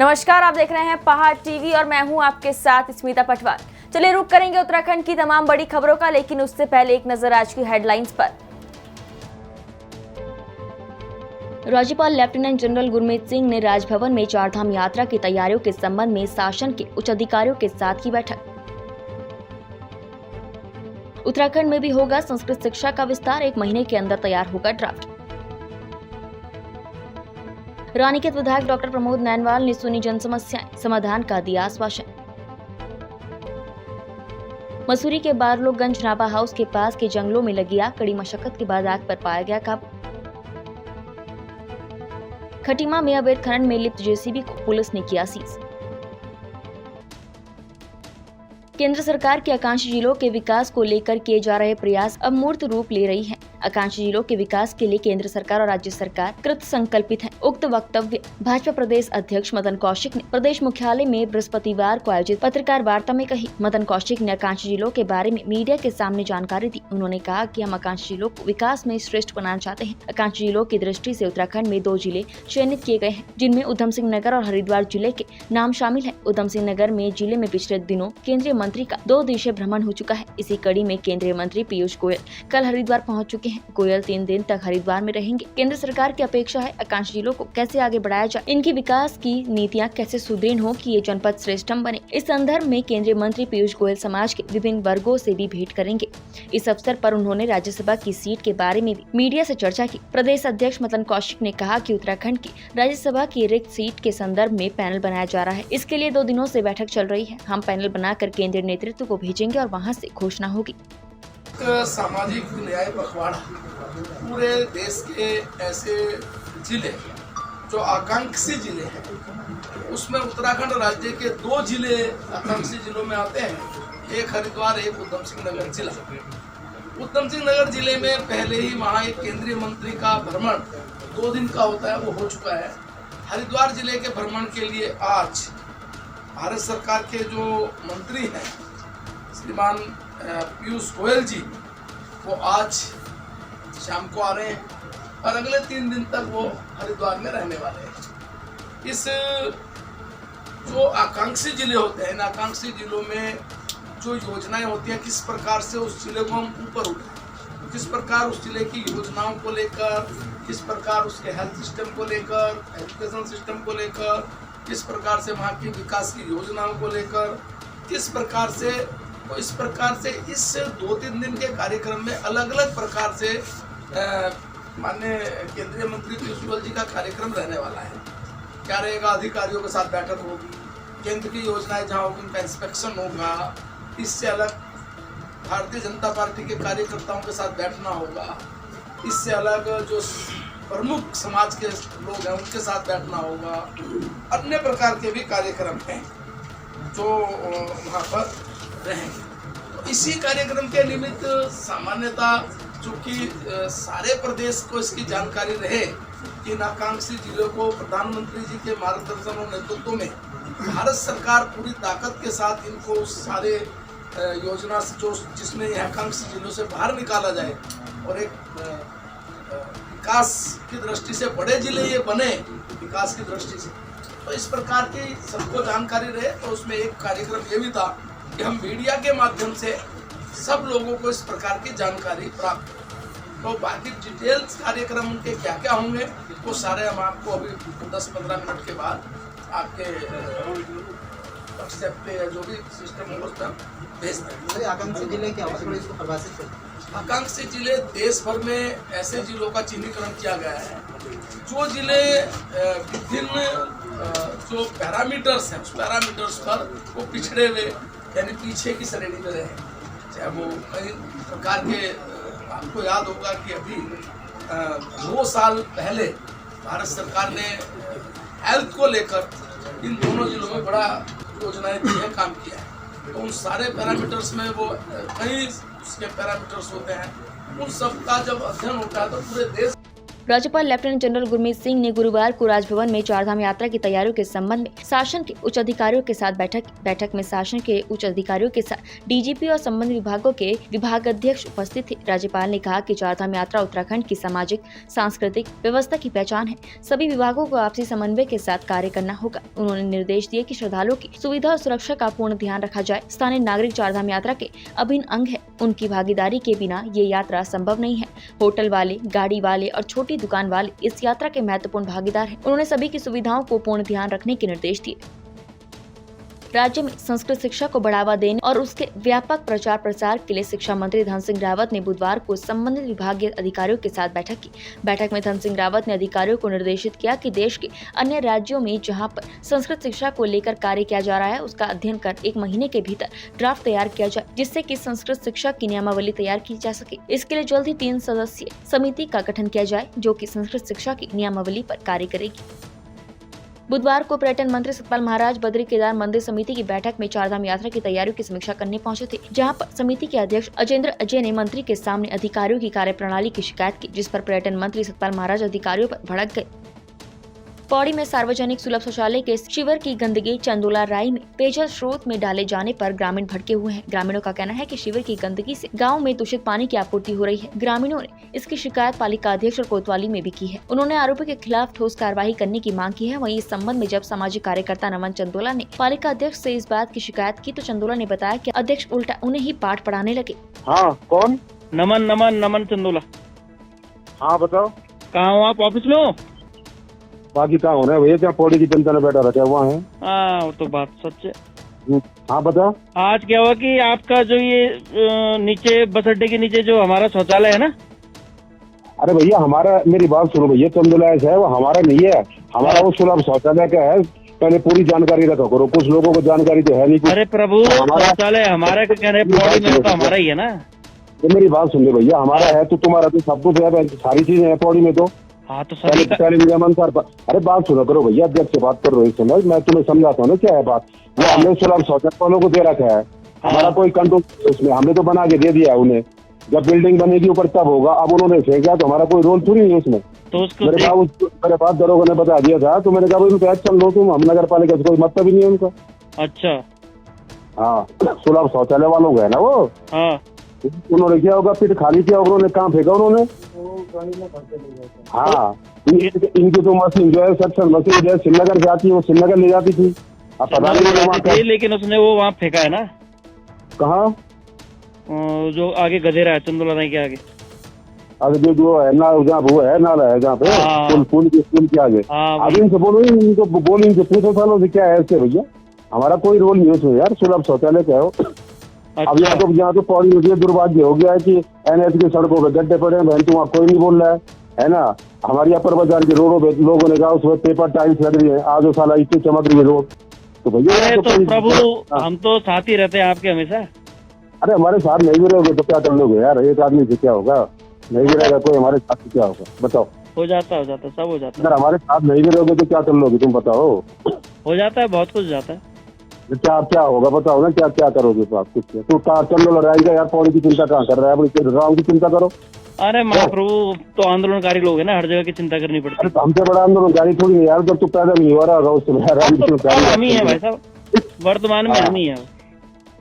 नमस्कार, आप देख रहे हैं पहाड़ टीवी और मैं हूं आपके साथ स्मिता पटवार। चलिए रुक करेंगे उत्तराखंड की तमाम बड़ी खबरों का, लेकिन उससे पहले एक नजर आज की हेडलाइंस पर। राज्यपाल लेफ्टिनेंट जनरल गुरमीत सिंह ने राजभवन में चारधाम यात्रा की तैयारियों के संबंध में शासन के उच्च अधिकारियों के साथ की बैठक। उत्तराखंड में भी होगा संस्कृत शिक्षा का विस्तार, 1 महीने के अंदर तैयार होगा ड्राफ्ट। रानीखेत विधायक डॉक्टर प्रमोद नैनवाल ने सुनी जन समस्याएं, समाधान का दिया आश्वासन। मसूरी के बारलोगंज नापा हाउस के पास के जंगलों में लगी आग, कड़ी मशक्कत के बाद आग पर पाया गया काबू। खटीमा में अवैध खनन में लिप्त जेसीबी को पुलिस ने किया सीज। केंद्र सरकार के आकांक्षी जिलों के विकास को लेकर किए जा रहे प्रयास अब मूर्त रूप ले रही हैं। आकांक्षी जिलों के विकास के लिए केंद्र सरकार और राज्य सरकार कृत संकल्पित है। उक्त वक्तव्य भाजपा प्रदेश अध्यक्ष मदन कौशिक ने प्रदेश मुख्यालय में बृहस्पतिवार को आयोजित पत्रकार वार्ता में कही। मदन कौशिक ने आकांक्षी जिलों के बारे में मीडिया के सामने जानकारी दी। उन्होंने कहा कि हम आकांक्षी जिलों को विकास में श्रेष्ठ बनाना चाहते हैं। आकांक्षी जिलों की दृष्टि से उत्तराखंड में 2 जिले चयनित किए गए हैं, जिनमें उधम सिंह नगर और हरिद्वार जिले के नाम शामिल है। उधम सिंह नगर में जिले में पिछले दिनों केंद्रीय मंत्री का 2 दिवसीय भ्रमण हो चुका है। इसी कड़ी में केंद्रीय मंत्री पीयूष गोयल कल हरिद्वार पहुंच चुके हैं। गोयल 3 दिन तक हरिद्वार में रहेंगे। केंद्र सरकार की अपेक्षा है आकांक्षी जिलों को कैसे आगे बढ़ाया जाए, इनकी विकास की नीतियां कैसे सुदृढ़ हो कि ये जनपद श्रेष्ठम बने। इस संदर्भ में केंद्रीय मंत्री पीयूष गोयल समाज के विभिन्न वर्गों से भी भेंट करेंगे। इस अवसर पर उन्होंने राज्यसभा की सीट के बारे में भी मीडिया से चर्चा की। प्रदेश अध्यक्ष मदन कौशिक ने कहा कि उत्तराखंड की राज्यसभा की रिक्त सीट के संदर्भ में पैनल बनाया जा रहा है। इसके लिए 2 दिनों से बैठक चल रही है। हम पैनल बनाकर केंद्रीय नेतृत्व को भेजेंगे और वहाँ से घोषणा होगी। सामाजिक न्याय पखवाड़ा पूरे देश के ऐसे जिले जो आकांक्षी जिले हैं, उसमें उत्तराखंड राज्य के 2 जिले आकांक्षी जिलों में आते हैं, एक हरिद्वार, एक उधम सिंह नगर जिला। उधम सिंह नगर जिले में पहले ही वहाँ एक केंद्रीय मंत्री का भ्रमण 2 दिन का होता है, वो हो चुका है। हरिद्वार जिले के भ्रमण के लिए आज भारत सरकार के जो मंत्री हैं श्रीमान पीयूष गोयल जी, वो आज शाम को आ रहे हैं और अगले 3 दिन तक वो हरिद्वार में रहने वाले हैं। इस जो आकांक्षी जिले होते हैं, इन आकांक्षी जिलों में जो योजनाएं होती हैं, किस प्रकार से उस जिले को हम ऊपर उठाएं, किस प्रकार उस जिले की योजनाओं को लेकर, किस प्रकार उसके हेल्थ सिस्टम को लेकर, एजुकेशन सिस्टम को लेकर, किस प्रकार से वहाँ की विकास की योजनाओं को लेकर, किस प्रकार से, तो इस प्रकार से इस 2-3 दिन के कार्यक्रम में अलग अलग प्रकार से माननीय केंद्रीय मंत्री पीयूष गोयल जी का कार्यक्रम रहने वाला है। क्या रहेगा? अधिकारियों के साथ बैठक होगी, केंद्र की योजनाएं जहाँ होगी उनका इंस्पेक्शन होगा। इससे अलग भारतीय जनता पार्टी के कार्यकर्ताओं के साथ बैठना होगा। इससे अलग जो प्रमुख समाज के लोग हैं उनके साथ बैठना होगा। अन्य प्रकार के भी कार्यक्रम हैं जो वहाँ पर रहेंगे। तो इसी कार्यक्रम के निमित्त सामान्यतः चूँकि सारे प्रदेश को इसकी जानकारी रहे कि इन आकांक्षी जिलों को प्रधानमंत्री जी के मार्गदर्शन और नेतृत्व में भारत सरकार पूरी ताकत के साथ इनको सारे योजना से जो जिसमें ये आकांक्षी जिलों से बाहर निकाला जाए और एक विकास की दृष्टि से बड़े जिले ये बने, विकास की दृष्टि से। तो इस प्रकार की सबको जानकारी रहे, तो उसमें एक कार्यक्रम ये भी था कि हम मीडिया के माध्यम से सब लोगों को इस प्रकार की जानकारी प्राप्त हो। तो बाकी डिटेल्स कार्यक्रम उनके क्या क्या होंगे वो सारे हम आपको अभी 10-15 मिनट के बाद आपके व्हाट्सएप पे जो भी सिस्टम होगा उस पर भेज देंगे। आकांक्षी जिले क्या होगा, इसको परिभाषित करें। आकांक्षी जिले देश भर में ऐसे जिलों का चिन्हीकरण किया गया है जो जिले विभिन्न जो पैरामीटर्स हैं, उस पैरामीटर्स पर वो पिछड़े हुए यानी पीछे की श्रेणी में रहे। चाहे वो कई प्रकार के, आपको याद होगा कि अभी 2 साल पहले भारत सरकार ने हेल्थ को लेकर इन दोनों जिलों में बड़ा योजनाएं दी है, काम किया है। तो उन सारे पैरामीटर्स में वो कई उसके पैरामीटर्स होते हैं, उन सब का जब अध्ययन होता है तो पूरे देश। राज्यपाल लेफ्टिनेंट जनरल गुरमीत सिंह ने गुरुवार को राजभवन में चारधाम यात्रा की तैयारियों के संबंध में शासन के उच्च अधिकारियों के साथ बैठक में शासन के उच्च अधिकारियों के साथ डीजीपी और संबंधित विभागों के विभागाध्यक्ष उपस्थित थे। राज्यपाल ने कहा कि चारधाम यात्रा उत्तराखंड की सामाजिक सांस्कृतिक व्यवस्था की पहचान है। सभी विभागों को आपसी समन्वय के साथ कार्य करना होगा। उन्होंने निर्देश दिए कि श्रद्धालुओं की सुविधा और सुरक्षा का पूर्ण ध्यान रखा जाए। स्थानीय नागरिक चारधाम यात्रा के अभिन्न अंग है। उनकी भागीदारी के बिना ये यात्रा संभव नहीं है। होटल वाले, गाड़ी वाले और छोटी दुकान वाले इस यात्रा के महत्वपूर्ण भागीदार हैं। उन्होंने सभी की सुविधाओं को पूर्ण ध्यान रखने के निर्देश दिए। राज्य में संस्कृत शिक्षा को बढ़ावा देने और उसके व्यापक प्रचार प्रसार के लिए शिक्षा मंत्री धन सिंह रावत ने बुधवार को संबंधित विभागीय अधिकारियों के साथ बैठक की। बैठक में धन सिंह रावत ने अधिकारियों को निर्देशित किया कि देश के अन्य राज्यों में जहां पर संस्कृत शिक्षा को लेकर कार्य किया जा रहा है, उसका अध्ययन कर 1 महीने के भीतर ड्राफ्ट तैयार किया जाए, जिससे कि संस्कृत शिक्षा की नियमावली तैयार की जा सके। इसके लिए जल्द ही 3 सदस्यीय समिति का गठन किया जाए, जो की संस्कृत शिक्षा की नियमावली पर कार्य करेगी। बुधवार को पर्यटन मंत्री सतपाल महाराज बद्री केदार मंदिर समिति की बैठक में चारधाम यात्रा की तैयारियों की समीक्षा करने पहुंचे थे, जहां पर समिति के अध्यक्ष अजेंद्र अजय ने मंत्री के सामने अधिकारियों की कार्यप्रणाली की शिकायत की, जिस पर पर्यटन मंत्री सतपाल महाराज अधिकारियों पर भड़क गए। पौड़ी में सार्वजनिक सुलभ शौचालय के शिविर की गंदगी चंदोला राई में पेयजल स्रोत में डाले जाने पर ग्रामीण भड़के हुए हैं। ग्रामीणों का कहना है कि शिविर की गंदगी से गांव में दूषित पानी की आपूर्ति हो रही है। ग्रामीणों ने इसकी शिकायत पालिका अध्यक्ष और कोतवाली में भी की है। उन्होंने आरोपी के खिलाफ ठोस कार्रवाई करने की मांग की है। वहीं इस संबंध में जब सामाजिक कार्यकर्ता नमन चंदोला ने पालिका अध्यक्ष से इस बात की शिकायत की, तो चंदोला ने बताया कि अध्यक्ष उल्टा उन्हें ही पाठ पढ़ाने लगे। हाँ, कौन? नमन चंदोला। हाँ बताओ, कहाँ हो आप? ऑफिस में हो? बाकी कहाँ हो रहे हैं भैया? क्या पौड़ी की जनता ने बैठा रखा वहाँ है? हाँ, वो तो बात सच है। हाँ बताओ। आज क्या हुआ कि आपका जो ये नीचे बस अड्डे के नीचे जो हमारा शौचालय है ना। अरे भैया हमारा, मेरी बात सुनो भैया, चंदोला है वो हमारा नहीं है, हमारा वो सुलभ शौचालय का है। पहले पूरी जानकारी रखा करो, कुछ लोगों को जानकारी तो है नहीं। अरे प्रभु, शौचालय हमारा क्या कह रहे हैं? पौड़ी में तो हमारा ही है ना। तो मेरी बात सुन ले भैया, हमारा है तो तुम्हारा तो सब कुछ है, सारी चीजें है पौड़ी में। तो हाँ, तो पहले नियमानुसार। अरे बात सुनो करो भैया, अध्यक्ष से बात कर रहे हो इस समय, मैं तुम्हें समझाता हूँ ना क्या है बात। वो हमने सुलभ शौचालय वालों को दे रखा है, हमारा कोई कंट्रोल उसमें, हमने तो बना के दे दिया है उन्हें। जब बिल्डिंग बनेगी ऊपर तब होगा। अब उन्होंने फेंका तो हमारा कोई रोल थोड़ी नहीं है उसमें। तो उसको मेरे पास दरोगा ने बता दिया था, तो मैंने कहा उनको एक्शन लो तुम, हम नगर पालिका से कोई मतलब ही नहीं है उनका। अच्छा, हाँ, सुलभ शौचालय वालों का है ना वो। हाँ, उन्होंने क्या होगा, फिर खाली किया उन्होंने, कहाँ फेंका उन्होंने? हाँ, इनकी तो मशीन जो है, सक्शन मशीन जो है श्रीनगर से आती है, वो श्रीनगर ले जाती थी। अब पता नहीं, लेकिन उसने वो वहाँ फेंका है ना। कहाँ? जो आगे गधेरा है, चंदोला नहीं के आगे। अरे जो है ना, जहाँ वो है नाला है जहाँ पे पुल के आगे। अब इनसे बोलो, इनको बोलो, इनसे पूछो सालों से क्या है ऐसे भैया। हमारा कोई रोल नहीं है उसमें यार, सुलभ शौचालय क्या हो। अब यहाँ तो पौड़ी होती है, दुर्भाग्य हो गया है कि NH की सड़कों पे गड्ढे पड़े हैं, बहन तुम कोई नहीं बोल रहा है ना। हमारी अपर बाजार के रोडों पे लोगों ने कहा उसमें पेपर टाइल्स लग रही है, आज वो साला इतनी चमक रही है रोड। तो भैया तो प्रभु, हम तो साथ ही रहते हैं आपके हमेशा। अरे हमारे साथ नहीं भी रहोगे तो क्या कर लोगे यार? एक आदमी से क्या होगा? नहीं भी रहेगा कोई हमारे साथ, क्या होगा बताओ? हो जाता सब हो जाता है। अगर हमारे साथ नहीं भी रहोगे तो क्या कर लोगे तुम बताओ? हो जाता है, बहुत कुछ जाता है। क्या होगा बताओ ना, क्या करोगे? तो आप कुछ तू कहाँ चंदोला रहेगा यार? पौड़ी की चिंता कहाँ कर रहा है? अपनी गाँव की चिंता करो। अरे महाप्रभु, तो आंदोलनकारी लोग है ना, हर जगह की चिंता करनी पड़ती है। हमसे बड़ा आंदोलनकारी थोड़ी है यार, जब तू पैदा नहीं हो रहा होगा उससे हम ही है भाई साहब, वर्तमान में हम ही है।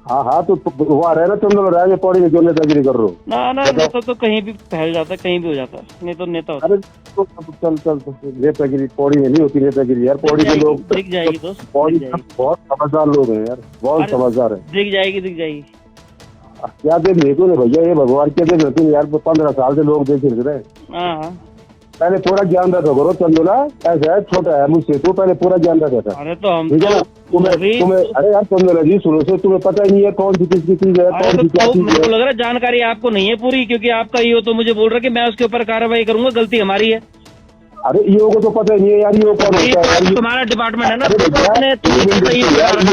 हाँ, तो वहाँ रह रहे चंदोला रहेंगे, पौड़ी में जो नेतागिरी कर रहे हो ना। नेता तो कहीं भी फैल जाता है, कहीं भी हो जाता है, नहीं तो नेता होता। अरे तो चल नेतागिरी पौड़ी में नहीं होती नेतागिरी यार। पौड़ी के लोग दिख जाएगी दोस्त, पौड़ी बहुत समझदार लोग हैं यार, बहुत समझदार है। दिख जाएगी। क्या देख देखो भैया, ये भगवान क्या देख रहे यार? 15 साल से लोग देख रहे। हाँ, पहले थोड़ा ज्ञान रखा करो चंदोला, ऐसा है छोटा है मुझसे, तो पहले पूरा ज्ञान रखा था। अरे तो हम तुम्हें अरे यार चंदोला जी सुनो से, तुम्हें पता ही नहीं है कौन सी किसकी चीज है, कौन सी क्या चीज है। मुझे लग रहा है जानकारी आपको नहीं है पूरी, क्योंकि आपका ईओ तो मुझे बोल रहा है कि मैं उसके ऊपर कार्रवाई करूंगा, गलती हमारी है। अरे ईओ को तो पता ही नहीं है यार, ईओ कौन होता है यार? तुम्हारा डिपार्टमेंट है ना,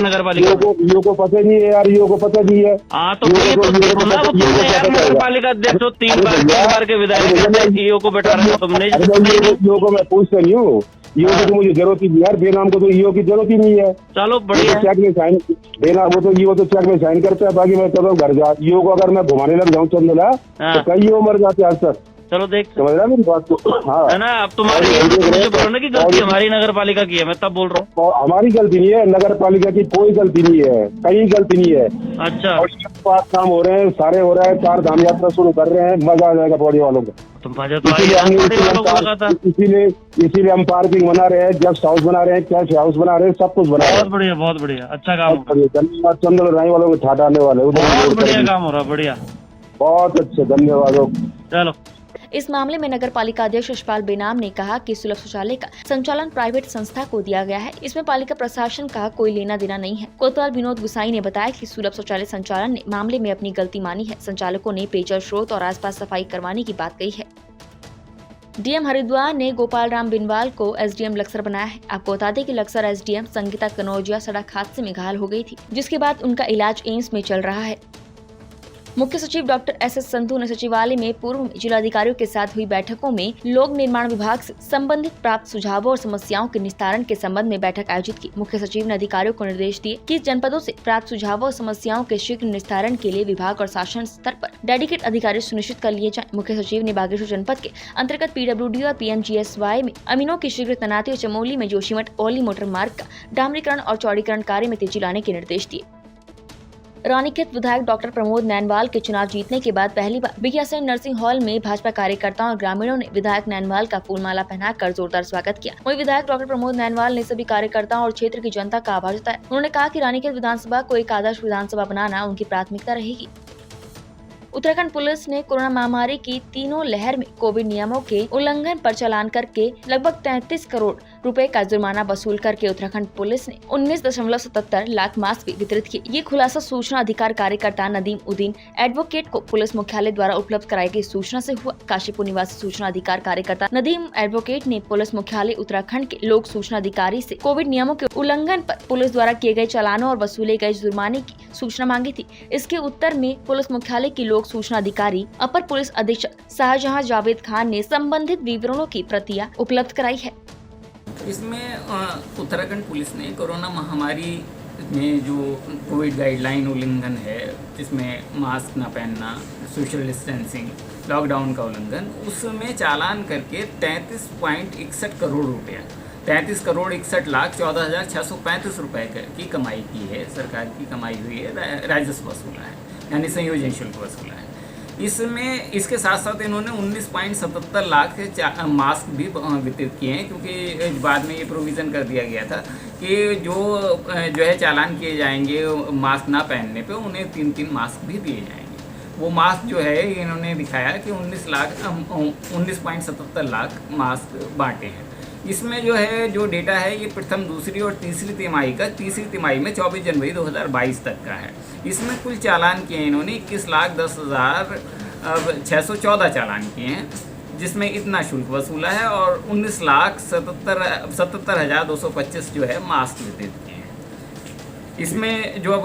नगर पालिका। ईओ को पता नहीं है यार, ईओ को पता नहीं है। हाँ, तो नगर पालिका अध्यक्ष हो, 3 बार के विधायक, ईओ को बैठा रहे तुमने। ईओ को मैं पूछता नहीं हूँ, ईओ की तो मुझे जरूरत ही नहीं यार, बेनाम को तो ईओ की जरूरत ही नहीं है। चलो बढ़िया, चेक में साइन बेनाम, वो तो ईओ तो चेक में साइन करता है, बाकी मैं कदम घर जा। ईओ को अगर मैं घुमाने लग जाऊँ चंदोला तो कई ईओ मर जाते हैं आज तक। चलो देख समझ रहा है मेरी बात को? हाँ है ना। अब तुम्हारी मुझे बोलो ना कि गलती हमारी नगर पालिका की है, मैं तब बोल रहा हूँ। और हमारी गलती नहीं है, नगर पालिका की कोई गलती नहीं है, कहीं गलती नहीं है। अच्छा, और काम हो रहे हैं, सारे हो रहा है, 4 धाम यात्रा शुरू कर रहे हैं, मजा आ जाएगा पौड़ी वालों को। तुम बाजा तो आई वालों को लगा था। इसीलिए हम पार्किंग बना रहे हैं, गेस्ट हाउस बना रहे हैं, कैश हाउस बना रहे हैं, सब कुछ बना रहे हैं। बहुत बढ़िया, बहुत बढ़िया, अच्छा काम हो रहा है। धन्यवाद चंदन राई वालों को ठाटाने वाले, बहुत बढ़िया काम हो रहा है, बढ़िया, बहुत अच्छे, धन्यवाद। चलो। इस मामले में नगर पालिका अध्यक्ष यशपाल बेनाम ने कहा कि सुलभ शौचालय का संचालन प्राइवेट संस्था को दिया गया है, इसमें पालिका प्रशासन का कोई लेना देना नहीं है। कोतवाल विनोद गुसाई ने बताया कि सुलभ शौचालय संचालन ने मामले में अपनी गलती मानी है। संचालकों ने पेयजल स्रोत और आसपास सफाई करवाने की बात कही है। डीएम हरिद्वार ने गोपाल राम बिनवाल को एसडीएम लक्सर बनाया है। आपको बता दें कि लक्सर एसडीएम संगीता कनौजिया सड़क हादसे में घायल हो गई थी, जिसके बाद उनका इलाज एम्स में चल रहा है। मुख्य सचिव डॉक्टर एस.एस. संधू ने सचिवालय में पूर्व में जिलाधिकारियों के साथ हुई बैठकों में लोक निर्माण विभाग से संबंधित प्राप्त सुझावों और समस्याओं के निस्तारण के संबंध में बैठक आयोजित की। मुख्य सचिव ने अधिकारियों को निर्देश दिए कि जनपदों से प्राप्त सुझावों और समस्याओं के शीघ्र निस्तारण के लिए विभाग और शासन स्तर पर डेडिकेट अधिकारी सुनिश्चित कर लिए जाएं। मुख्य सचिव ने बागेश्वर जनपद के अंतर्गत पीडब्ल्यूडी और पीएमजीएसवाई में अमीनों की शीघ्र तैनाती और चमोली में जोशीमठ ओली मोटर मार्ग का डामरीकरण और चौड़ीकरण कार्य में तेजी लाने के निर्देश दिए। रानीखेत विधायक डॉक्टर प्रमोद नैनवाल के चुनाव जीतने के बाद पहली बार बिकियासैन नर्सिंग हॉल में भाजपा कार्यकर्ताओं और ग्रामीणों ने विधायक नैनवाल का फूलमाला पहनाकर जोरदार स्वागत किया। वहीं विधायक डॉक्टर प्रमोद नैनवाल ने सभी कार्यकर्ताओं और क्षेत्र की जनता का आभार जताया। उन्होंने कहा कि रानीखेत विधानसभा को एक आदर्श विधानसभा बनाना उनकी प्राथमिकता रहेगी। उत्तराखंड पुलिस ने कोरोना महामारी की तीनों लहर में कोविड नियमों के उल्लंघन पर चालान करके लगभग 33 करोड़ रुपए का जुर्माना वसूल करके उत्तराखंड पुलिस ने 19.77 लाख मास्क भी वितरित किए। ये खुलासा सूचना अधिकार कार्यकर्ता नदीम उद्दीन एडवोकेट को पुलिस मुख्यालय द्वारा उपलब्ध कराई गई सूचना से हुआ। काशीपुर निवासी सूचना अधिकार कार्यकर्ता नदीम एडवोकेट ने पुलिस मुख्यालय उत्तराखंड के लोक सूचना अधिकारी से कोविड नियमों के उल्लंघन पर पुलिस द्वारा किए गए चालानों और वसूले गए जुर्माने की सूचना मांगी थी। इसके उत्तर में पुलिस मुख्यालय की लोक सूचना अधिकारी अपर पुलिस अधीक्षक शाहजहां जावेद खान ने संबंधित विवरणों की प्रतियां उपलब्ध कराई है। इसमें उत्तराखंड पुलिस ने कोरोना महामारी में जो कोविड गाइडलाइन उल्लंघन है, जिसमें मास्क ना पहनना, सोशल डिस्टेंसिंग, लॉकडाउन का उल्लंघन, उसमें चालान करके 33.61 करोड़ रुपया 33 करोड़ 61 लाख 14,635 रुपये की कमाई की है। सरकार की कमाई हुई है, राजस्व वसूला है, यानी संयोजन शुल्क वसूला है। इसमें इसके साथ साथ इन्होंने 19.77 लाख मास्क भी वितरित किए हैं, क्योंकि बाद में ये प्रोविज़न कर दिया गया था कि जो है चालान किए जाएंगे मास्क ना पहनने पे, उन्हें 3 मास्क भी दिए जाएंगे। वो मास्क जो है इन्होंने दिखाया कि 19.77 लाख मास्क बांटे हैं। इसमें जो है जो डेटा है ये प्रथम, दूसरी और तीसरी तिमाही का, तीसरी तिमाही में 24 जनवरी 2022 तक का है। इसमें कुल चालान किए हैं इन्होंने 21,10,614 चालान किए हैं, जिसमें इतना शुल्क वसूला है, और 19,77,225 जो है मास्क वितरित किए हैं। इसमें जो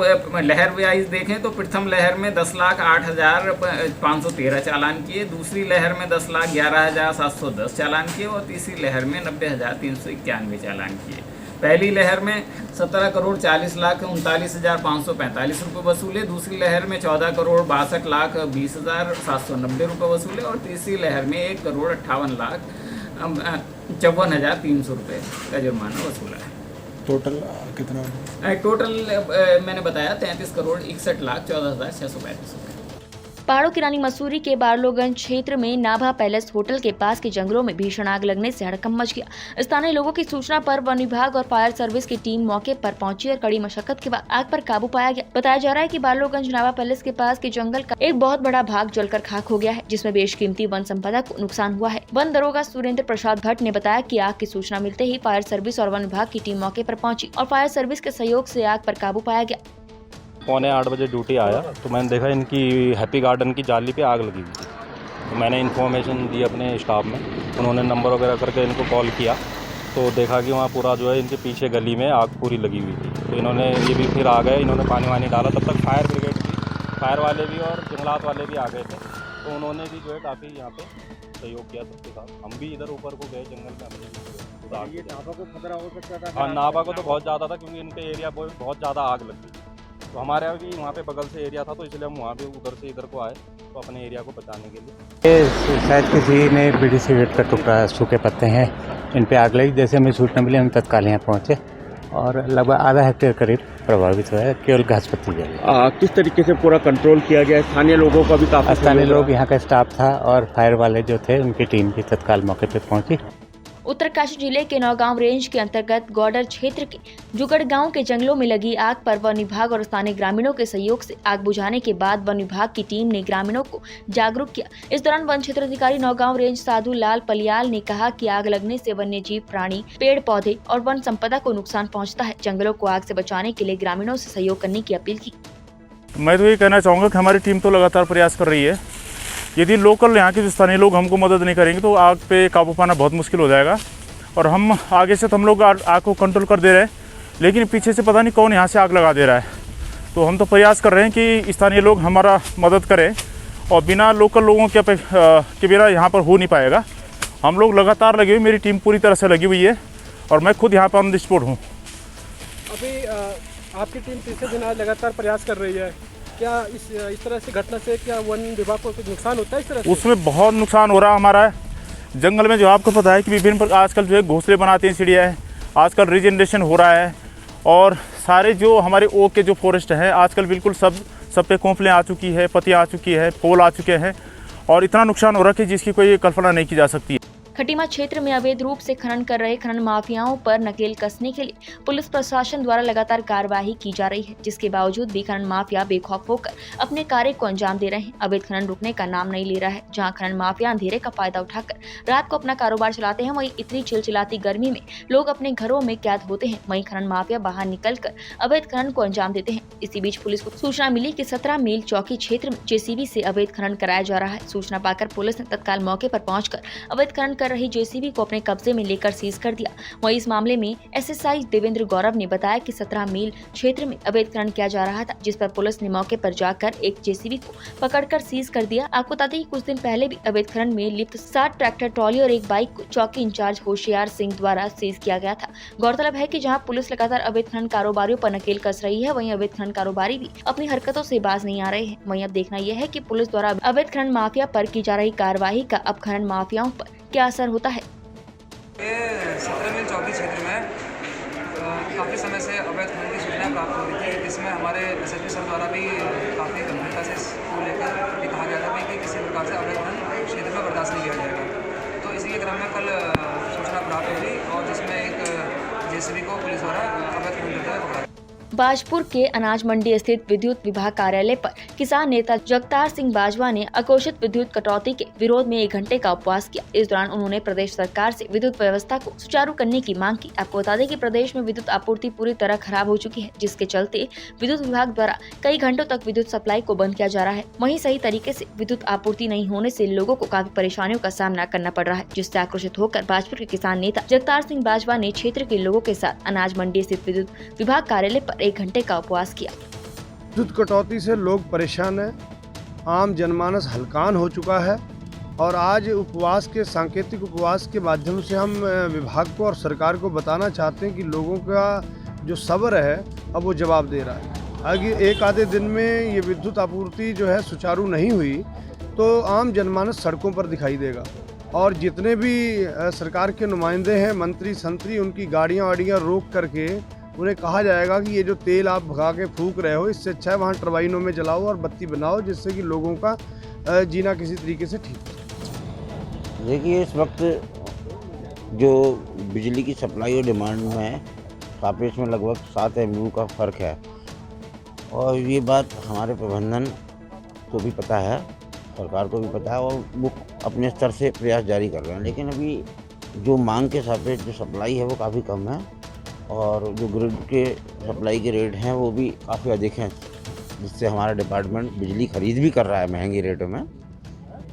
लहर वाइज देखें तो प्रथम लहर में 10,08,513 चालान किए, दूसरी लहर में 10,11,710 चालान किए, और तीसरी लहर में 90,391 चालान किए। पहली लहर में 17,40,39,545 रुपये वसूले, दूसरी लहर में 14,62,20,790 रुपये वसूले, और तीसरी लहर में 1,58,54,300 रुपये का जुर्माना वसूला है। टोटल कितना? टोटल मैंने बताया 33 करोड़ 61 लाख 14,635 रुपये। पहाड़ों की रानी मसूरी के बारलोगंज क्षेत्र में नाभा पैलेस होटल के पास के जंगलों में भीषण आग लगने से हड़कंप मच गया। स्थानीय लोगों की सूचना पर वन विभाग और फायर सर्विस की टीम मौके पर पहुंची और कड़ी मशक्कत के बाद आग पर काबू पाया गया। बताया जा रहा है कि बारलोगंज नाभा पैलेस के पास के जंगल का एक बहुत बड़ा भाग जलकर खाक हो गया है, जिसमें बेशकीमती वन संपदा को नुकसान हुआ है। वन दरोगा सुरेंद्र प्रसाद भट्ट ने बताया कि आग की सूचना मिलते ही फायर सर्विस और वन विभाग की टीम मौके पर पहुंची और फायर सर्विस के सहयोग से आग पर काबू पाया गया। 7:45 बजे ड्यूटी आया तो मैंने देखा इनकी हैप्पी गार्डन की जाली पे आग लगी हुई थी। तो मैंने इन्फॉर्मेशन दी अपने स्टाफ में, उन्होंने नंबर वगैरह करके इनको कॉल किया तो देखा कि वहाँ पूरा जो है इनके पीछे गली में आग पूरी लगी हुई थी। तो इन्होंने ये भी फिर आ गए, इन्होंने पानी वानी डाला, तब तक फायर ब्रिगेड की फायर वाले भी और जंगलात वाले भी आ गए थे। तो उन्होंने भी जो है काफ़ी यहाँ पे सहयोग किया सबके साथ। हम भी इधर ऊपर को गए जंगल में, हमने ये नाभा को खतरा हो सकता था? हाँ, नाभा को तो बहुत ज़्यादा था, क्योंकि इनके एरिया बहुत ज़्यादा आग लग गई। तो हमारे भी वहाँ पे बगल से एरिया था, तो इसलिए हम वहाँ पे उधर से इधर को आए तो अपने एरिया को बचाने के लिए। ये शायद किसी ने बीड़ी सिगरेट का टुकड़ा, सूखे पत्ते हैं, इन पे आग लगी। जैसे हमें सूचना मिली हम तत्काल यहाँ पहुँचे और लगभग आधा हेक्टेयर करीब प्रभावित हुआ है, केवल घास पत्ती जली। किस तरीके से पूरा कंट्रोल किया गया? स्थानीय लोगों का भी काफी, स्थानीय लोग, यहाँ का स्टाफ था और फायर वाले जो थे उनकी टीम भी तत्काल मौके पे पहुंची। उत्तरकाशी जिले के नौगांव रेंज के अंतर्गत गौडर क्षेत्र के जुगड़ गांव के जंगलों में लगी आग पर वन विभाग और स्थानीय ग्रामीणों के सहयोग से आग बुझाने के बाद वन विभाग की टीम ने ग्रामीणों को जागरूक किया। इस दौरान वन क्षेत्र अधिकारी नौगांव रेंज साधु लाल पलियाल ने कहा कि आग लगने से वन्य जीव, प्राणी, पेड़ पौधे और वन संपदा को नुकसान पहुँचता है। जंगलों को आग से बचाने के लिए ग्रामीणों से सहयोग करने की अपील की। मैं तो ये कहना चाहूँगा कि हमारी टीम तो लगातार प्रयास कर रही है। यदि लोकल यहाँ के जो स्थानीय लोग हमको मदद नहीं करेंगे तो आग पे काबू पाना बहुत मुश्किल हो जाएगा। और हम आगे से तो हम लोग आग को कंट्रोल कर दे रहे हैं, लेकिन पीछे से पता नहीं कौन यहाँ से आग लगा दे रहा है। तो हम तो प्रयास कर रहे हैं कि स्थानीय लोग हमारा मदद करें, और बिना लोकल लोगों के बिना यहाँ पर हो नहीं पाएगा। हम लोग लगातार लगे हुए, मेरी टीम पूरी तरह से लगी हुई है और मैं खुद यहाँ पर ऑन द स्पॉट हूँ। अभी आपकी टीम तीसरे दिन आज लगातार प्रयास कर रही है। क्या इस तरह से घटना से क्या वन विभाग को कुछ नुकसान होता है? इस तरह से उसमें बहुत नुकसान हो रहा है हमारा। जंगल में जो आपको पता है कि विभिन्न प्रकार आजकल जो है घोंसले बनाते हैं चिड़िया है, आजकल रीजनरेशन हो रहा है, और सारे जो हमारे ओक के जो फॉरेस्ट हैं आजकल बिल्कुल सब पे कोंपलें आ चुकी है, पत्तियाँ आ चुकी है, पोल आ चुके हैं, और इतना नुकसान हो रहा है कि जिसकी कोई कल्पना नहीं की जा सकती है। खटीमा क्षेत्र में अवैध रूप से खनन कर रहे खनन माफियाओं पर नकेल कसने के लिए पुलिस प्रशासन द्वारा लगातार कार्रवाई की जा रही है, जिसके बावजूद भी खनन माफिया बेखौफ होकर अपने कार्य को अंजाम दे रहे हैं। अवैध खनन रुकने का नाम नहीं ले रहा है। जहां खनन माफिया अंधेरे का फायदा उठाकर रात को अपना कारोबार चलाते हैं, वहीं इतनी चिलचिलाती गर्मी में लोग अपने घरों में कैद होते हैं, वहीं खनन माफिया बाहर निकलकर अवैध खनन को अंजाम देते हैं। इसी बीच पुलिस को सूचना मिली कि 17 मील चौकी क्षेत्र में जेसीबी से अवैध खनन कराया जा रहा है। सूचना पाकर पुलिस ने तत्काल मौके पर पहुंचकर अवैध खनन कर रही जेसीबी को अपने कब्जे में लेकर सीज कर दिया। वहीं इस मामले में एसएसआई देवेंद्र गौरव ने बताया कि 17 मील क्षेत्र में अवैध खनन किया जा रहा था, जिस पर पुलिस ने मौके पर जाकर एक जेसीबी को पकड़कर सीज कर दिया। आपको बता दें कि कुछ दिन पहले भी अवैध खनन में लिप्त 7 ट्रैक्टर ट्रॉली और एक बाइक को चौकी इंचार्ज होशियार सिंह द्वारा सीज किया गया था। गौरतलब है कि जहां पुलिस लगातार अवैध खनन कारोबारियों पर नकेल कस रही है, वहीं अवैध खनन कारोबारी भी अपनी हरकतों से बाज नहीं आ रहे हैं। वहीं अब देखना यह है कि पुलिस द्वारा अवैध खनन माफिया पर की जा रही कार्रवाई का अब खनन माफियाओं पर क्या असर होता है। 17 मील चौकी क्षेत्र में काफ़ी समय से अवैध खनन की सूचना प्राप्त हो रही थी, जिसमें हमारे एसएसपी सर द्वारा भी काफ़ी गंभीरता से इसको लेकर ये कहा गया था कि किसी प्रकार से अवैध खनन क्षेत्र में बर्दाश्त नहीं किया जाएगा। तो इसी के क्रम में कल सूचना प्राप्त हुई और जिसमें एक जेसीबी को पुलिस द्वारा अवैध खनन करते हुए पकड़ा। बाजपुर के अनाज मंडी स्थित विद्युत विभाग कार्यालय पर किसान नेता जगतार सिंह बाजवा ने अघोषित विद्युत कटौती के विरोध में 1 घंटे का उपवास किया। इस दौरान उन्होंने प्रदेश सरकार से विद्युत व्यवस्था को सुचारू करने की मांग की। आपको बता दें कि प्रदेश में विद्युत आपूर्ति पूरी तरह खराब हो चुकी है, जिसके चलते विद्युत विभाग द्वारा कई घंटों तक विद्युत सप्लाई को बंद किया जा रहा है। वहीं सही तरीके से विद्युत आपूर्ति नहीं होने से लोगों को काफी परेशानियों का सामना करना पड़ रहा है, जिससे आक्रोशित होकर बाजपुर के किसान नेता जगतार सिंह बाजवा ने क्षेत्र के लोगों के साथ अनाज मंडी स्थित विद्युत विभाग कार्यालय पर 1 घंटे का उपवास किया। विद्युत कटौती से लोग परेशान हैं, आम जनमानस हलकान हो चुका है, और आज उपवास के सांकेतिक उपवास के माध्यम से हम विभाग को और सरकार को बताना चाहते हैं कि लोगों का जो सब्र है अब वो जवाब दे रहा है। आगे एक आधे दिन में ये विद्युत आपूर्ति जो है सुचारू नहीं हुई तो आम जनमानस सड़कों पर दिखाई देगा, और जितने भी सरकार के नुमाइंदे हैं, मंत्री संतरी, उनकी गाड़ियाँ वाड़ियाँ रोक करके उन्हें कहा जाएगा कि ये जो तेल आप भगा के फूंक रहे हो, इससे अच्छा है वहाँ टरबाइनों में जलाओ और बत्ती बनाओ, जिससे कि लोगों का जीना किसी तरीके से ठीक हो। देखिए, इस वक्त जो बिजली की सप्लाई और डिमांड में सापेक्ष में लगभग 7 MU का फ़र्क है, और ये बात हमारे प्रबंधन को भी पता है, सरकार को भी पता है, और वो अपने स्तर से प्रयास जारी कर रहे हैं। लेकिन अभी जो मांग के सापेक्ष जो सप्लाई है वो काफ़ी कम है, और जो ग्रिड के सप्लाई के रेट हैं वो भी काफ़ी अधिक हैं, जिससे हमारा डिपार्टमेंट बिजली खरीद भी कर रहा है महंगी रेटों में।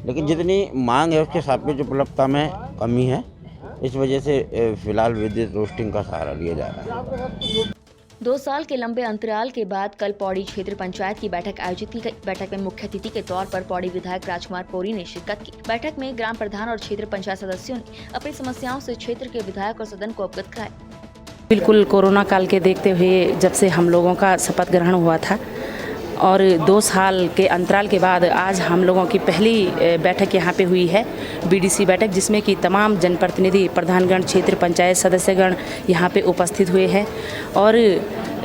लेकिन जितनी मांग है उसके सापेक्ष उपलब्धता में कमी है, इस वजह से फिलहाल विद्युत रोस्टिंग का सहारा लिया जा रहा है। 2 साल के लंबे अंतराल के बाद कल पौड़ी क्षेत्र पंचायत की बैठक आयोजित की गई। बैठक में मुख्य अतिथि के तौर पर पौड़ी विधायक राजकुमार पौरी ने शिरकत की। बैठक में ग्राम प्रधान और क्षेत्र पंचायत सदस्यों ने अपनी समस्याओं से क्षेत्र के विधायक और सदन को अवगत कराया। बिल्कुल कोरोना काल के देखते हुए जब से हम लोगों का शपथ ग्रहण हुआ था और 2 साल के अंतराल के बाद आज हम लोगों की पहली बैठक यहाँ पे हुई है, बीडीसी बैठक, जिसमें कि तमाम जनप्रतिनिधि, प्रधानगण, क्षेत्र पंचायत सदस्यगण यहाँ पे उपस्थित हुए हैं। और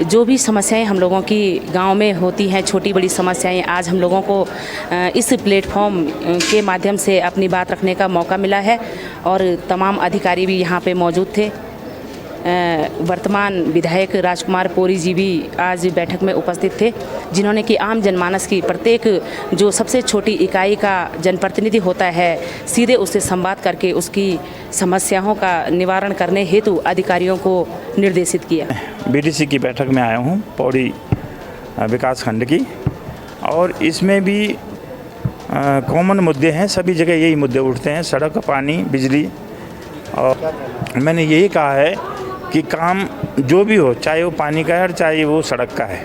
जो भी समस्याएं हम लोगों की गांव में होती हैं, छोटी बड़ी समस्याएं, आज हम लोगों को इस प्लेटफॉर्म के माध्यम से अपनी बात रखने का मौका मिला है। और तमाम अधिकारी भी यहाँ पे मौजूद थे। वर्तमान विधायक राजकुमार पोरी जी भी आज बैठक में उपस्थित थे, जिन्होंने कि आम जनमानस की प्रत्येक जो सबसे छोटी इकाई का जनप्रतिनिधि होता है, सीधे उससे संवाद करके उसकी समस्याओं का निवारण करने हेतु अधिकारियों को निर्देशित किया। बीडीसी की बैठक में आया हूँ, पौड़ी विकास खंड की, और इसमें भी कॉमन मुद्दे हैं, सभी जगह यही मुद्दे उठते हैं, सड़क, पानी, बिजली। और मैंने यही कहा है कि काम जो भी हो, चाहे वो पानी का है और चाहे वो सड़क का है,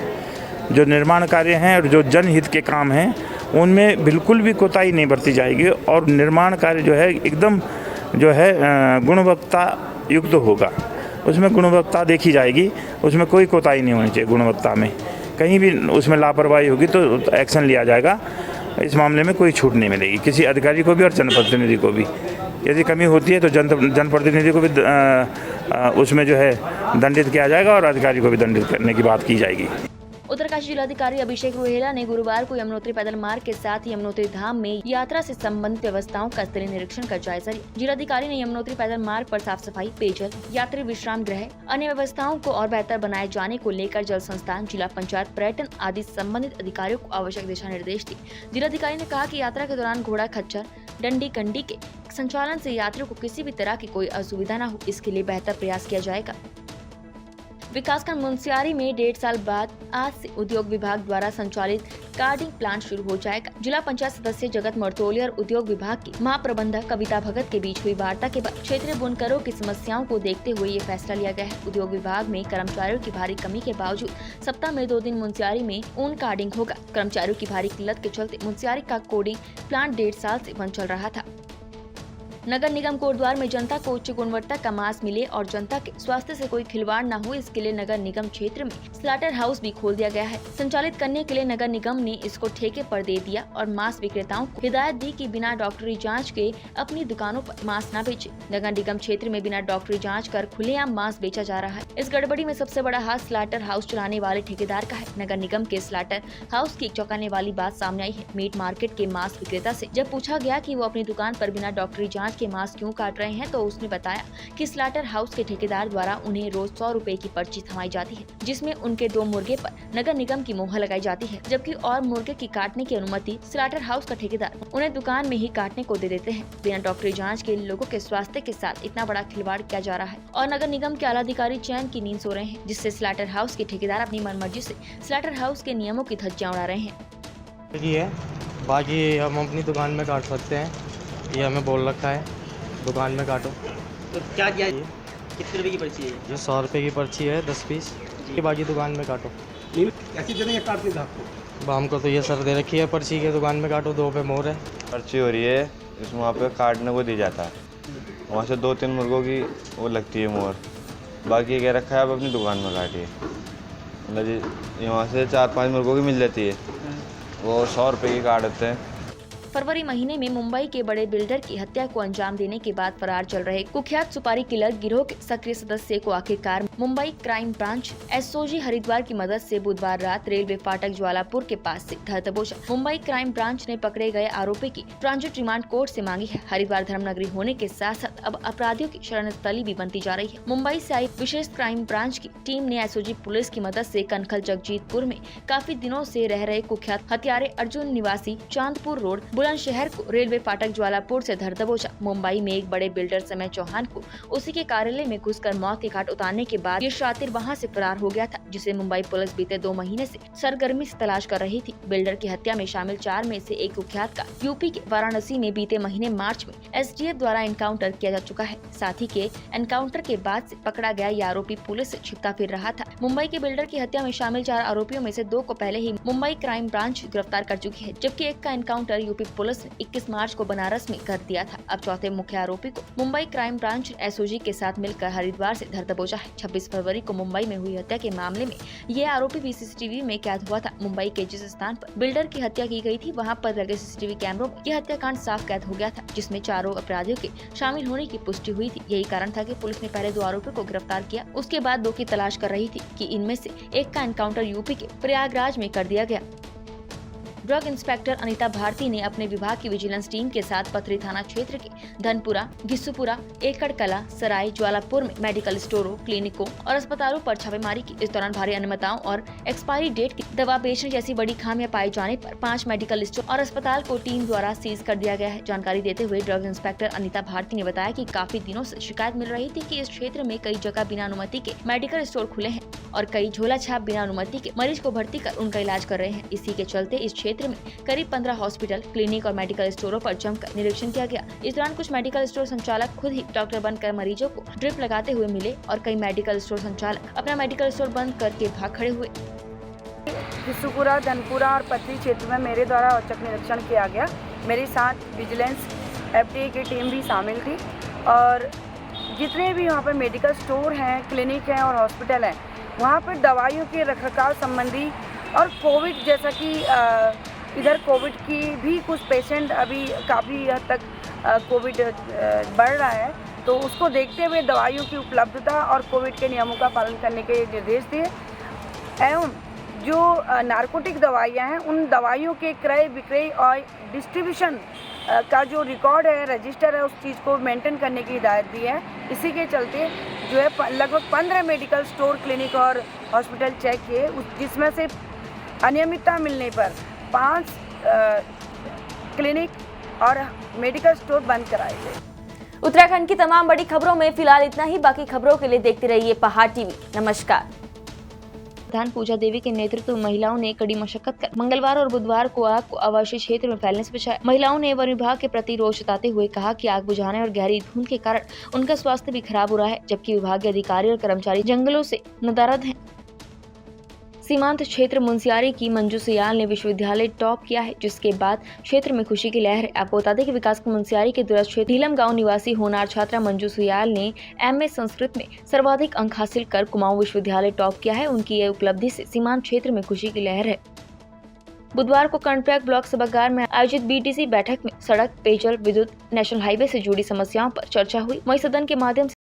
जो निर्माण कार्य हैं और जो जनहित के काम हैं उनमें बिल्कुल भी कोताही नहीं बरती जाएगी। और निर्माण कार्य जो है एकदम जो है गुणवत्ता युक्त होगा, उसमें गुणवत्ता देखी जाएगी, उसमें कोई कोताही नहीं होनी चाहिए। गुणवत्ता में कहीं भी उसमें लापरवाही होगी तो एक्शन लिया जाएगा। इस मामले में कोई छूट नहीं मिलेगी किसी अधिकारी को भी और जनप्रतिनिधि को भी। यदि कमी होती है तो जनप्रतिनिधि को भी उसमें जो है दंडित किया जाएगा और अधिकारी को भी दंडित करने की बात की जाएगी। उत्तरकाशी जिलाधिकारी अभिषेक रोहेला ने गुरुवार को यमुनोत्री पैदल मार्ग के साथ यमुनोत्री धाम में यात्रा से संबंधित व्यवस्थाओं का स्तरीय निरीक्षण कर जायजा लिया। जिलाधिकारी ने यमुनोत्री पैदल मार्ग पर साफ सफाई, पेयजल, यात्री विश्राम गृह, अन्य व्यवस्थाओं को और बेहतर बनाए जाने को लेकर जल संस्थान, जिला पंचायत, पर्यटन आदि संबंधित अधिकारियों को आवश्यक दिशा निर्देश दिए। जिलाधिकारी ने कहा कि यात्रा के दौरान घोड़ा खच्चर, डंडी कंडी के संचालन से यात्रियों को किसी भी तरह की कोई असुविधा न हो, इसके लिए बेहतर प्रयास किया जाएगा। विकासखंड मुंसियारी में 1.5 साल बाद आज से उद्योग विभाग द्वारा संचालित कार्डिंग प्लांट शुरू हो जाएगा। जिला पंचायत सदस्य जगत मर्तोली और उद्योग विभाग की महाप्रबंधक कविता भगत के बीच हुई वार्ता के बाद क्षेत्रीय बुनकरों की समस्याओं को देखते हुए ये फैसला लिया गया है। उद्योग विभाग में कर्मचारियों की भारी कमी के बावजूद सप्ताह में 2 दिन मुंसियारी में ऊन कार्डिंग होगा। कर्मचारियों की भारी किल्लत के चलते मुंसियारी का कोडिंग प्लांट 1.5 साल से बंद चल रहा था। नगर निगम कोटद्वार में जनता को उच्च गुणवत्ता का मांस मिले और जनता के स्वास्थ्य से कोई खिलवाड़ न हो, इसके लिए नगर निगम क्षेत्र में स्लॉटर हाउस भी खोल दिया गया है। संचालित करने के लिए नगर निगम ने इसको ठेके पर दे दिया और मांस विक्रेताओं को हिदायत दी कि बिना डॉक्टरी जांच के अपनी दुकानों पर मांस न बेचे। नगर निगम क्षेत्र में बिना डॉक्टरी जाँच कर खुलेआम मांस बेचा जा रहा है। इस गड़बड़ी में सबसे बड़ा हाथ स्लॉटर हाउस चलाने वाले ठेकेदार का है। नगर निगम के स्लॉटर हाउस की एक चौंकाने वाली बात सामने आई है। मीट मार्केट के मांस विक्रेता से जब पूछा गया कि वो अपनी दुकान पर बिना डॉक्टरी जांच के मांस क्यों काट रहे हैं, तो उसने बताया कि स्लॉटर हाउस के ठेकेदार द्वारा उन्हें रोज 100 रुपए की पर्ची थमाई जाती है, जिसमें उनके 2 मुर्गे पर नगर निगम की मोहर लगाई जाती है, जबकि और मुर्गे की काटने की अनुमति स्लॉटर हाउस का ठेकेदार उन्हें दुकान में ही काटने को दे देते हैं। बिना डॉक्टरी जाँच के लोगों के स्वास्थ्य के साथ इतना बड़ा खिलवाड़ किया जा रहा है और नगर निगम के आला अधिकारी चैन की नींद सो रहे हैं, जिससे स्लॉटर हाउस के ठेकेदार अपनी मनमर्जी से स्लॉटर हाउस के नियमों की धज्जियां उड़ा रहे हैं। बाकी हम अपनी दुकान में काट सकते हैं, ये हमें बोल रखा है दुकान में काटो। तो क्या दिया? कितने रुपए की पर्ची है? ये 100 रुपये की पर्ची है, 10 पीस की, बाकी दुकान में काटो। कैसी जगह काटते थे आपको? हमको तो ये सर दे रखी है पर्ची के, दुकान में काटो, 2 पे मोहर है। पर्ची हो रही है, इसमें वहाँ पे काटने को दी जाता है, वहाँ से 2-3 मुर्गों की वो लगती है मोहर, बाकी कह रखा है आप अपनी दुकान में काटिए। मतलब यहाँ से 4-5 मुर्गों की मिल जाती है, वो 100 रुपये की काट देते हैं। फरवरी महीने में मुंबई के बड़े बिल्डर की हत्या को अंजाम देने के बाद फरार चल रहे कुख्यात सुपारी किलर गिरोह के सक्रिय सदस्य को आखिरकार Mumbai crime branch SOG Haridwar की मदद से बुधवार रात रेलवे फाटक ज्वालापुर के पास से धर दबोचा। मुंबई क्राइम ब्रांच ने पकड़े गए आरोपी की ट्रांजिट रिमांड कोर्ट से मांगी है। हरिद्वार धर्मनगरी होने के साथ साथ अब अपराधियों की शरण स्थली भी बनती जा रही है। मुंबई से आई विशेष क्राइम ब्रांच की टीम ने एसओजी पुलिस की मदद से कनखल जगजीतपुर में काफी दिनों से रह रहे कुख्यात हत्यारे अर्जुन निवासी चांदपुर रोड बुलंदशहर को रेलवे फाटक ज्वालापुर से धर दबोचा। मुंबई में एक बड़े बिल्डर समय चौहान को उसी के कार्यालय में घुसकर मौत के घाट उतारने के बाद ये शातिर वहां से फरार हो गया था, जिसे मुंबई पुलिस बीते 2 महीने से सरगर्मी से तलाश कर रही थी। बिल्डर की हत्या में शामिल 4 में से एक कुख्यात का यूपी के वाराणसी में बीते महीने मार्च में एसटीएफ द्वारा एनकाउंटर किया जा चुका है। साथ ही के एनकाउंटर के बाद से पकड़ा गया ये आरोपी पुलिस से छिपता फिर रहा था। मुंबई के बिल्डर की हत्या में शामिल 4 आरोपियों में से 2 को पहले ही मुंबई क्राइम ब्रांच गिरफ्तार कर चुकी है, जबकि एक का एनकाउंटर यूपी ट्रैफिक पुलिस ने 21 मार्च को बनारस में कर दिया था। अब चौथे मुख्य आरोपी को मुंबई क्राइम ब्रांच एसओजी के साथ मिलकर हरिद्वार से धर दबोचा है। 26 फरवरी को मुंबई में हुई हत्या के मामले में ये आरोपी भी सीसीटीवी में कैद हुआ था। मुंबई के जिस स्थान पर बिल्डर की हत्या की गई थी, वहाँ पर लगे सीसीटीवी कैमरों में यह हत्याकांड साफ कैद हो गया था, जिसमें चारों अपराधियों के शामिल होने की पुष्टि हुई थी। यही कारण था कि पुलिस ने पहले 2 आरोपियों को गिरफ्तार किया, उसके बाद 2 की तलाश कर रही थी कि इनमें से एक का एनकाउंटर यूपी के प्रयागराज में कर दिया गया। ड्रग इंस्पेक्टर अनीता भारती ने अपने विभाग की विजिलेंस टीम के साथ पथरी थाना क्षेत्र के धनपुरा, घिस्सूपुरा, एकड़ कला, सराय, ज्वालापुर में मेडिकल स्टोरों, क्लिनिकों और अस्पतालों पर छापेमारी की। इस दौरान भारी अनियमितताओं और एक्सपायरी डेट की दवा बेचने जैसी बड़ी खामियां पाए जाने पर 5 मेडिकल स्टोर और अस्पताल को टीम द्वारा सीज कर दिया गया है। जानकारी देते हुए ड्रग इंस्पेक्टर अनीता भारती ने बताया कि काफी दिनों से शिकायत मिल रही थी कि इस क्षेत्र में कई जगह बिना अनुमति के मेडिकल स्टोर खुले हैं और कई झोला छाप बिना अनुमति के मरीज को भर्ती कर उनका इलाज कर रहे हैं। इसी के चलते इस क्षेत्र में करीब 15 हॉस्पिटल, क्लिनिक और मेडिकल स्टोरों पर जमकर निरीक्षण किया गया। इस दौरान कुछ मेडिकल स्टोर संचालक खुद ही डॉक्टर बनकर मरीजों को ड्रिप लगाते हुए मिले और कई मेडिकल स्टोर संचालक अपना मेडिकल स्टोर बंद करके भाग खड़े हुए। घिस्सूपुरा, धनपुरा और पथरी क्षेत्र में मेरे द्वारा औचक निरीक्षण किया गया। मेरे साथ विजिलेंस एफटीए की टीम भी शामिल थी और जितने भी वहाँ पर मेडिकल स्टोर हैं, क्लिनिक हैं और हॉस्पिटल हैं, वहाँ पर दवाइयों के रखरखाव संबंधी और कोविड जैसा कि इधर कोविड की भी कुछ पेशेंट अभी काफ़ी हद तक कोविड बढ़ रहा है, तो उसको देखते हुए दवाइयों की उपलब्धता और कोविड के नियमों का पालन करने के निर्देश दिए एवं जो नारकोटिक दवाइयाँ हैं, उन दवाइयों के क्रय विक्रय और डिस्ट्रीब्यूशन का जो रिकॉर्ड है, रजिस्टर है, उस चीज़ को मेंटेन करने की हिदायत दी है। इसी के चलते जो है लगभग 15 मेडिकल स्टोर, क्लिनिक और हॉस्पिटल चेक किए, जिसमें से अनियमितता मिलने पर 5 क्लिनिक और मेडिकल स्टोर बंद कराए गए। उत्तराखंड की तमाम बड़ी खबरों में फिलहाल इतना ही। बाकी खबरों के लिए देखते रहिए पहाड़ टीवी। नमस्कार। प्रधान पूजा देवी के नेतृत्व में महिलाओं ने कड़ी मशक्कत कर मंगलवार और बुधवार को आग को आवासीय क्षेत्र में फैलने से बचाया। महिलाओं ने वन विभाग के प्रति रोष जताते हुए कहा कि आग बुझाने और गहरी धुंध के कारण उनका स्वास्थ्य भी खराब हो रहा है, जबकि विभागीय अधिकारी और कर्मचारी जंगलों से नदारद हैं। सीमांत क्षेत्र मुंशियारी की मंजू सियाल ने विश्वविद्यालय टॉप किया है, जिसके बाद क्षेत्र में खुशी की लहर है। आपको बता दें कि विकास मुंशियारी के दूरस्थ क्षेत्र नीलम गांव निवासी होनार छात्रा मंजू सियाल ने एमए संस्कृत में सर्वाधिक अंक हासिल कर कुमाऊं विश्वविद्यालय टॉप किया है। उनकी यह उपलब्धि से सीमांत क्षेत्र में खुशी की लहर है। बुधवार को कर्णप्रयाग ब्लॉक सभागार में आयोजित बीटीसी बैठक में सड़क, पेयजल, विद्युत, नेशनल हाईवे से जुड़ी समस्याओं पर चर्चा हुई। वहीं सदन के माध्यम से